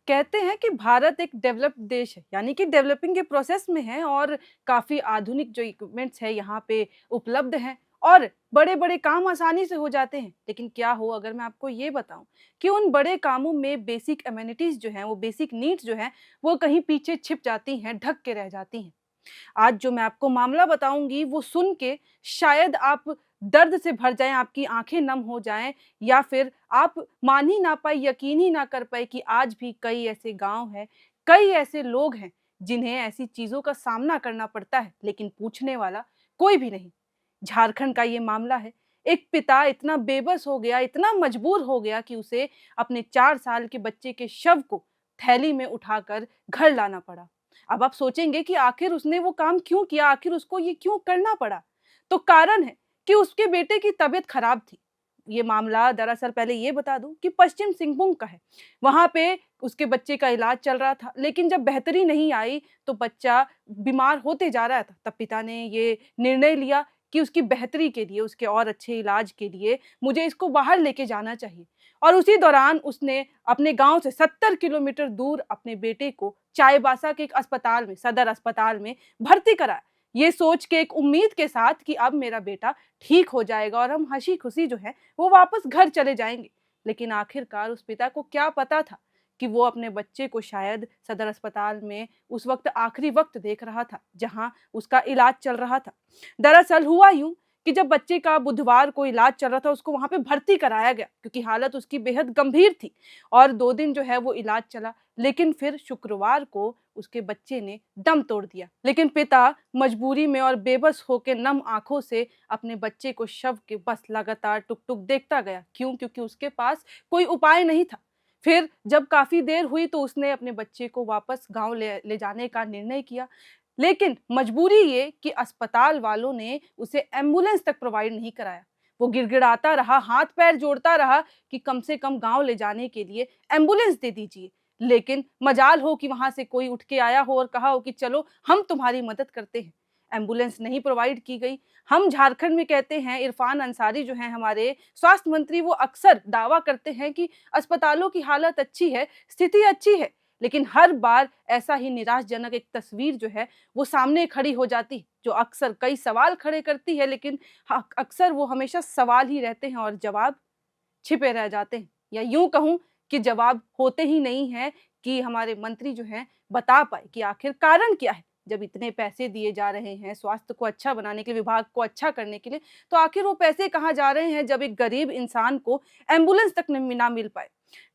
कहते हैं कि भारत एक डेवलप्ड देश है, यानी कि डेवलपिंग के प्रोसेस में है और काफ़ी आधुनिक जो इक्विपमेंट्स है यहाँ पे उपलब्ध हैं और बड़े-बड़े काम आसानी से हो जाते हैं। लेकिन क्या हो अगर मैं आपको ये बताऊँ कि उन बड़े कामों में बेसिक एमेनिटीज़ जो हैं, वो बेसिक नीड्स जो हैं, वो कहीं पीछे छिप जाती हैं, ढक के रह जाती हैं। आज जो मैं आपको मामला बताऊँगी वो सुन के शायद आप दर्द से भर जाएँ, आपकी आँखें नम हो जाएँ या फिर आप मान ही ना पाएँ, यकीन ही ना कर पाएँ कि आज भी कई ऐसे गाँव हैं, कई ऐसे लोग हैं, जिन्हें ऐसी चीज़ों का सामना करना पड़ता है, लेकिन पूछने वाला कोई भी नहीं। झारखंड का ये मामला है। एक पिता इतना बेबस हो गया, इतना मजबूर हो गया कि उसे अपने 4 साल के बच्चे के शव को थैली में उठाकर घर लाना पड़ा। अब आप सोचेंगे कि आखिर उसने वो काम क्यों किया? आखिर उसको ये क्यों करना पड़ा? तो कारण है कि उसके बेटे की तबीयत खराब थी। ये मामला दरअसल पहले ये बता दूँ कि पश्चिम सिंहभूम का है। वहाँ पे उसके बच्चे का इलाज चल रहा था, लेकिन जब बेहतरी नहीं आई, तो बच्चा बीमार होते जा रहा था। तब पिता ने ये निर्णय लिया कि उसकी बेहतरी के लिए, उसके और अच्छे इलाज के लिए मुझे इसको बाहर लेके जाना चाहिए। और उसी दौरान उसने अपने गाँव से 70 किलोमीटर दूर अपने बेटे को चाईबासा के एक अस्पताल में, सदर अस्पताल में भर्ती कराया। ये सोच के एक उम्मीद के साथ कि अब मेरा बेटा ठीक हो जाएगा और हम हँसी-खुशी जो है वो वापस घर चले जाएँगे। लेकिन आखिरकार उस पिता को क्या पता था कि वो अपने बच्चे को शायद सदर अस्पताल में उस वक़्त आखिरी वक़्त देख रहा था, जहाँ उसका इलाज चल रहा था। दरअसल हुआ यूँ कि जब बच्चे का बुधवार को इलाज चल रहा था, उसको वहाँ पे भर्ती कराया गया क्योंकि हालत उसकी बेहद गंभीर थी और 2 दिन जो है वो इलाज चला। लेकिन फिर शुक्रवार को उसके बच्चे ने दम तोड़ दिया। लेकिन पिता मजबूरी में और बेबस होके नम आँखों से अपने बच्चे को शव के बस लगातार टुक-टुक देखता गया। क्यों? क्योंकि उसके पास कोई उपाय नहीं था। फिर जब काफ़ी देर हुई तो उसने अपने बच्चे को वापस गाँव ले जाने का निर्णय किया। लेकिन मजबूरी ये कि अस्पताल वालों ने उसे एम्बुलेंस तक प्रोवाइड नहीं कराया। वो गिड़गिड़ाता रहा, हाथ-पैर जोड़ता रहा कि कम से कम गाँव ले जाने के लिए एम्बुलेंस दे दीजिए। लेकिन मजाल हो कि वहाँ से कोई उठ के आया हो और कहा हो कि चलो हम तुम्हारी मदद करते हैं। एम्बुलेंस नहीं प्रोवाइड की गई। हम झारखंड में कहते हैं इरफान अंसारी जो हैं हमारे स्वास्थ्य मंत्री वो अक्सर दावा करते हैं कि अस्पतालों की हालत अच्छी है, स्थिति अच्छी है। लेकिन हर बार ऐसा ही निराशजनक एक तस्वीर जो है वो सामने खड़ी हो जाती है, जो अक्सर कई सवाल खड़े करती है लेकिन अक्सर वो हमेशा सवाल ही रहते हैं और जवाब छिपे रह जाते हैं या यूँ कहूँ कि जवाब होते ही नहीं हैं कि हमारे मंत्री जो हैं बता पाएँ कि आखिर कारण क्या है? जब इतने पैसे दिए जा रहे हैं स्वास्थ्य को अच्छा बनाने के लिए, विभाग को अच्छा करने के लिए, तो आखिर वो पैसे कहाँ जा रहे हैं जब एक गरीब इंसान को एम्बुलेंस तक न ना मिल पाए।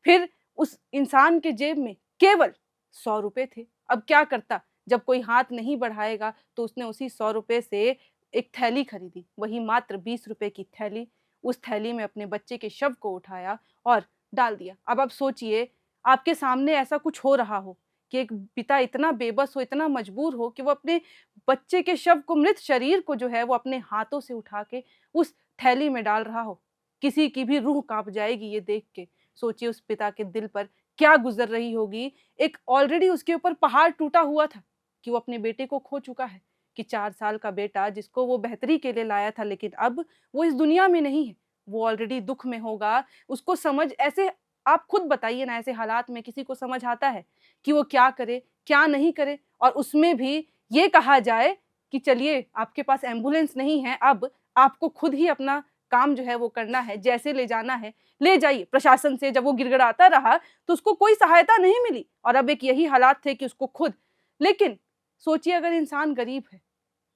फिर उस इंसान के जेब में केवल ₹100 थे। अब क्या करता? जब कोई हाथ नहीं बढ़ाएगा तो उसने उसी ₹100 से एक थैली खरीदी, वही मात्र ₹20 की थैली। उस थैली में अपने बच्चे के शव को उठाया और डाल दिया। अब आप सोचिए, आपके सामने ऐसा कुछ हो रहा हो कि एक पिता इतना बेबस हो, इतना मजबूर हो कि वो अपने बच्चे के शव को, मृत शरीर को जो है वो अपने हाथों से उठा के उस थैली में डाल रहा हो। किसी की भी रूह काँप जाएगी ये देख के। सोचिए उस पिता के दिल पर क्या गुज़र रही होगी। एक ऑलरेडी उसके ऊपर पहाड़ टूटा हुआ था कि वो अपने बेटे को खो चुका है, कि 4 साल का बेटा जिसको वो बेहतरी के लिए लाया था, लेकिन अब वो इस दुनिया में नहीं है। वो ऑलरेडी दुःख में होगा, उसको समझ ऐसे आप खुद बताइए ना ऐसे हालात में किसी को समझ आता है कि वो क्या करे, क्या नहीं करे? और उसमें भी ये कहा जाए कि चलिए आपके पास एम्बुलेंस नहीं है, अब आपको खुद ही अपना काम जो है वो करना है, जैसे ले जाना है, ले जाइए। प्रशासन से जब वो गिड़गिड़ाता रहा, तो उसको कोई सहायता नहीं मिली और अब एक यही हालात थे कि उसको खुद लेकिन सोचिए अगर इंसान गरीब है,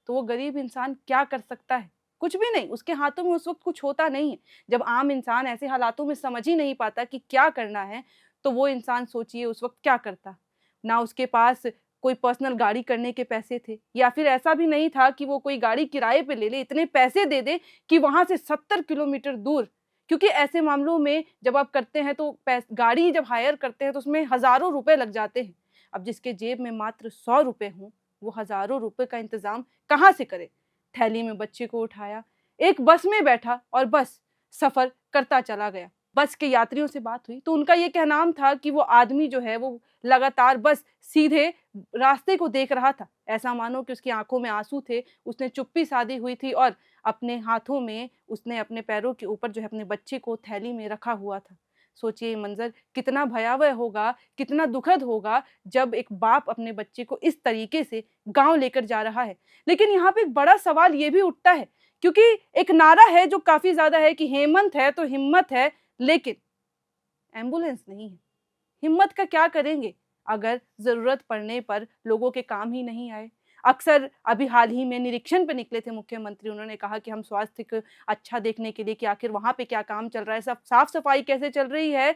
तो वो गरीब इंसान क्या कर सकता है? कुछ भी नहीं, उसके हाथों में उस वक़्त कुछ होता नहीं है। जब आम इंसान ऐसे हालातों में समझ ही नहीं पाता कि क्या करना है, तो वो इंसान सोचिए उस वक़्त क्या करता? ना उसके पास कोई पर्सनल गाड़ी करने के पैसे थे या फिर ऐसा भी नहीं था कि वो कोई गाड़ी किराए पे ले ले, इतने पैसे दे दे कि वहाँ से 70 किलोमीटर दूर क्योंकि ऐसे मामलों में जब आप करते हैं तो गाड़ी जब हायर करते हैं तो उसमें हज़ारों रुपए लग जाते हैं। अब जिसके जेब में मात्र ₹100 हों, वो हज़ारों रुपए का इंतज़ाम कहाँ से करे? थैली में बच्चे को उठाया, एक बस में बैठा और बस सफ़र करता चला गया। बस के यात्रियों से बात हुई तो उनका ये कहना था कि वो आदमी जो है वो लगातार बस सीधे रास्ते को देख रहा था। ऐसा मानो कि उसकी आँखों में आँसू थे, उसने चुप्पी साधी हुई थी और अपने हाथों में उसने अपने पैरों के ऊपर जो है अपने बच्चे को थैली में रखा हुआ था। सोचिए ये मंज़र कितना भयावह होगा, कितना दुखद होगा जब एक बाप अपने बच्चे को इस तरीके से गाँव लेकर जा रहा है। लेकिन यहाँ पे एक बड़ा सवाल ये भी उठता है, क्योंकि एक नारा है जो काफ़ी ज़्यादा है कि हेमंत है तो हिम्मत है, लेकिन एम्बुलेंस नहीं है। हिम्मत का क्या करेंगे अगर ज़रूरत पड़ने पर लोगों के काम ही नहीं आए। अक्सर अभी हाल ही में निरीक्षण पे निकले थे मुख्यमंत्री, उन्होंने कहा कि हम स्वास्थ्य को अच्छा देखने के लिए कि आखिर वहाँ पे क्या काम चल रहा है, सब साफ-सफाई कैसे चल रही है,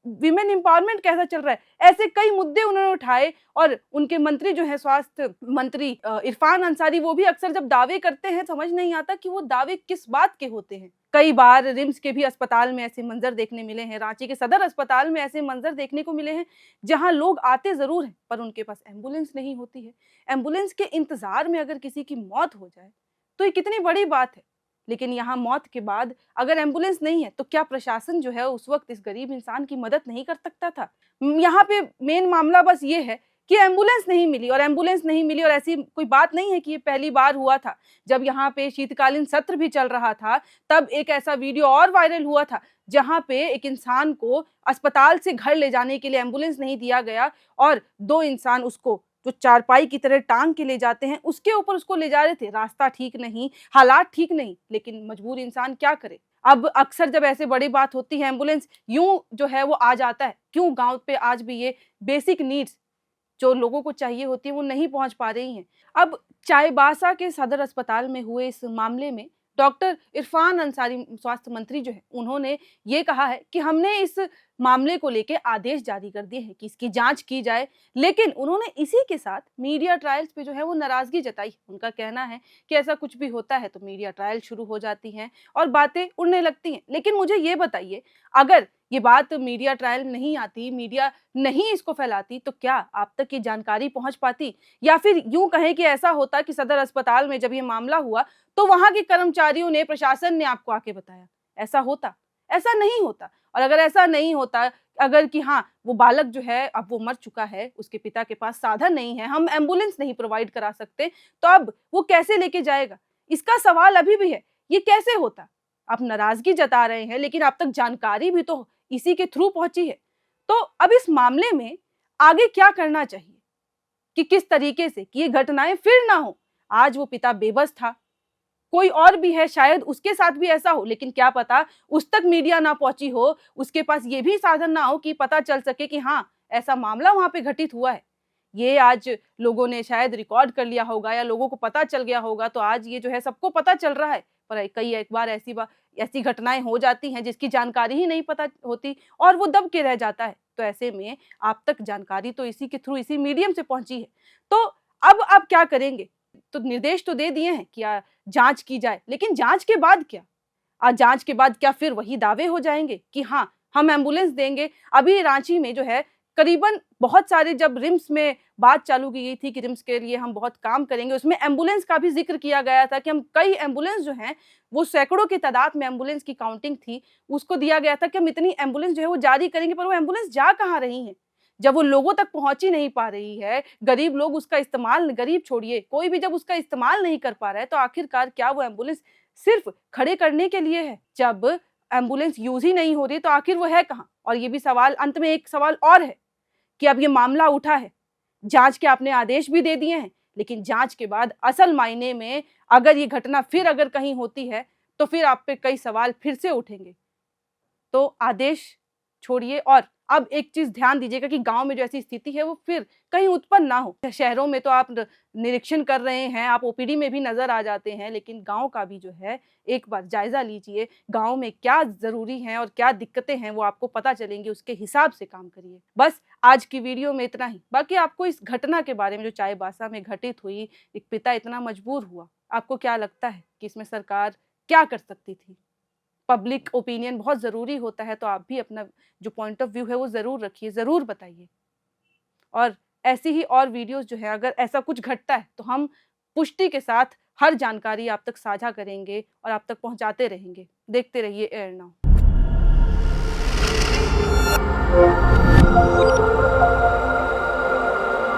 विमेन एम्पावरमेंट कैसा चल रहा है। ऐसे कई मुद्दे उन्होंने उठाए और उनके मंत्री जो हैं स्वास्थ्य मंत्री इरफान अंसारी, वो भी अक्सर जब दावे करते हैं समझ नहीं आता कि वो दावे किस बात के होते हैं। कई बार रिम्स के भी अस्पताल में ऐसे मंजर देखने मिले हैं, रांची के सदर अस्पताल में ऐसे मंजर देखने को मिले हैं, जहां लोग आते ज़रूर हैं पर उनके पास एम्बुलेंस नहीं होती है। एम्बुलेंस के इंतज़ार में अगर किसी की मौत हो जाए, तो ये कितनी बड़ी बात है। लेकिन यहाँ मौत के बाद अगर एम्बुलेंस नहीं है, तो क्या प्रशासन जो है उस वक़्त इस गरीब इंसान की मदद नहीं कर सकता था? यहाँ पे मेन मामला बस ये है कि एम्बुलेंस नहीं मिली, और एम्बुलेंस नहीं मिली और ऐसी कोई बात नहीं है कि ये पहली बार हुआ था। जब यहाँ पे शीतकालीन सत्र भी चल रहा था, तब एक ऐसा वीडियो और वायरल हुआ था, जहाँ पे एक इंसान को अस्पताल से घर ले जाने के लिए एम्बुलेंस नहीं दिया गया और 2 इंसान उसको जो चारपाई की तरह टाँग के ले जाते हैं, उसके ऊपर उसको ले जा रहे थे। रास्ता ठीक नहीं, हालात ठीक नहीं, लेकिन मजबूर इंसान क्या करे? अब अक्सर जब ऐसे बड़ी बात होती है, एम्बुलेंस यूँ जो है वो आ जाता है। क्यों गाँव पे आज भी ये बेसिक नीड्स जो लोगों को चाहिए होती है वो नहीं पहुंच पा रही हैं। अब चाईबासा के सदर अस्पताल में हुए इस मामले में डॉक्टर इरफान अंसारी स्वास्थ्य मंत्री जो है, उन्होंने ये कहा है कि हमने इस मामले को लेके आदेश जारी कर दिए हैं कि इसकी जांच की जाए। लेकिन उन्होंने इसी के साथ मीडिया ट्रायल्स पे जो है वो नाराजगी जताई। उनका कहना है कि ऐसा कुछ भी होता है तो मीडिया ट्रायल शुरू हो जाती हैं और बातें उड़ने लगती हैं। लेकिन मुझे ये बताइए, अगर ये बात मीडिया ट्रायल में नहीं आती, मीडिया नहीं इसको फैलाती, तो क्या आप तक ये जानकारी पहुंच पाती? या फिर यूं कहें कि ऐसा होता कि सदर अस्पताल में जब ये मामला हुआ तो वहां के कर्मचारियों ने, प्रशासन ने आपको आके बताया? ऐसा होता? ऐसा नहीं होता। और अगर ऐसा नहीं होता, अगर कि हाँ वो बालक जो है अब वो मर चुका है, उसके पिता के पास साधन नहीं है, हम एम्बुलेंस नहीं प्रोवाइड करा सकते, तो अब वो कैसे लेके जाएगा? इसका सवाल अभी भी है, ये कैसे होता? आप नाराजगी जता रहे हैं, लेकिन आप तक जानकारी भी तो इसी के थ्रू पहुंची है। तो अब इस मामले में आगे क्या करना चाहिए कि किस तरीके से कि ये घटनाएं फिर ना हो? आज वो पिता बेबस था, कोई और भी है, शायद उसके साथ भी ऐसा हो, लेकिन क्या पता उस तक मीडिया ना पहुंची हो, उसके पास ये भी साधन ना हो कि पता चल सके कि हाँ ऐसा मामला वहां पे घटित हुआ है। ये आज लोगों ने शायद रिकॉर्ड कर लिया होगा या लोगों को पता चल गया होगा, तो आज ये जो है सबको पता चल रहा है। पर कई एक बार ऐसी घटनाएं हो जाती हैं जिसकी जानकारी ही नहीं पता होती और वो दब के रह जाता है। तो ऐसे में आप तक जानकारी तो इसी के थ्रू, इसी मीडियम से पहुंची है। तो अब आप क्या करेंगे? तो निर्देश तो दे दिए हैं कि जांच की जाए, लेकिन जांच के बाद क्या? जांच के बाद क्या फिर वही दावे हो जाएंगे कि हाँ हम एम्बुलेंस देंगे? अभी रांची में जो है करीबन बहुत सारे, जब रिम्स में बात चालू की गई थी कि रिम्स के लिए हम बहुत काम करेंगे, उसमें एम्बुलेंस का भी जिक्र किया गया था कि हम कई एम्बुलेंस जो हैं, वो सैकड़ों की तादाद में एम्बुलेंस की काउंटिंग थी, उसको दिया गया था कि हम इतनी एम्बुलेंस जो है वो जारी करेंगे। पर वो एम्बुलेंस जा कहाँ रही हैं? जब वो लोगों तक पहुंच ही नहीं पा रही है, गरीब लोग उसका इस्तेमाल, गरीब छोड़िए, कोई भी जब उसका इस्तेमाल नहीं कर पा रहा है, तो आखिरकार क्या वो एम्बुलेंस सिर्फ खड़े करने के लिए है? जब एम्बुलेंस यूज ही नहीं हो रही तो आखिर वो है कहाँ? और ये भी सवाल, अंत में एक सवाल और है कि अब ये मामला उठा है, जांच के आपने आदेश भी दे दिए हैं, लेकिन जांच के बाद असल मायने में अगर ये घटना फिर अगर कहीं होती है, तो फिर आप पे कई सवाल फिर से उठेंगे। तो आदेश छोड़िए, और अब एक चीज ध्यान दीजिएगा कि गांव में जो ऐसी स्थिति है वो फिर कहीं उत्पन्न ना हो। शहरों में तो आप निरीक्षण कर रहे हैं, आप ओपीडी में भी नजर आ जाते हैं, लेकिन गांव का भी जो है एक बार जायजा लीजिए। गांव में क्या जरूरी है और क्या दिक्कतें हैं वो आपको पता चलेंगी, उसके हिसाब से काम करिए। बस आज की वीडियो में इतना ही। बाकी आपको इस घटना के बारे में जो चाईबासा में घटित हुई, एक पिता इतना मजबूर हुआ, आपको क्या लगता है कि इसमें सरकार क्या कर सकती थी? पब्लिक ओपिनियन बहुत ज़रूरी होता है, तो आप भी अपना जो पॉइंट ऑफ व्यू है वो ज़रूर रखिए, ज़रूर बताइए। और ऐसी ही और वीडियोस जो है, अगर ऐसा कुछ घटता है तो हम पुष्टि के साथ हर जानकारी आप तक साझा करेंगे और आप तक पहुंचाते रहेंगे। देखते रहिए एयर नाउ।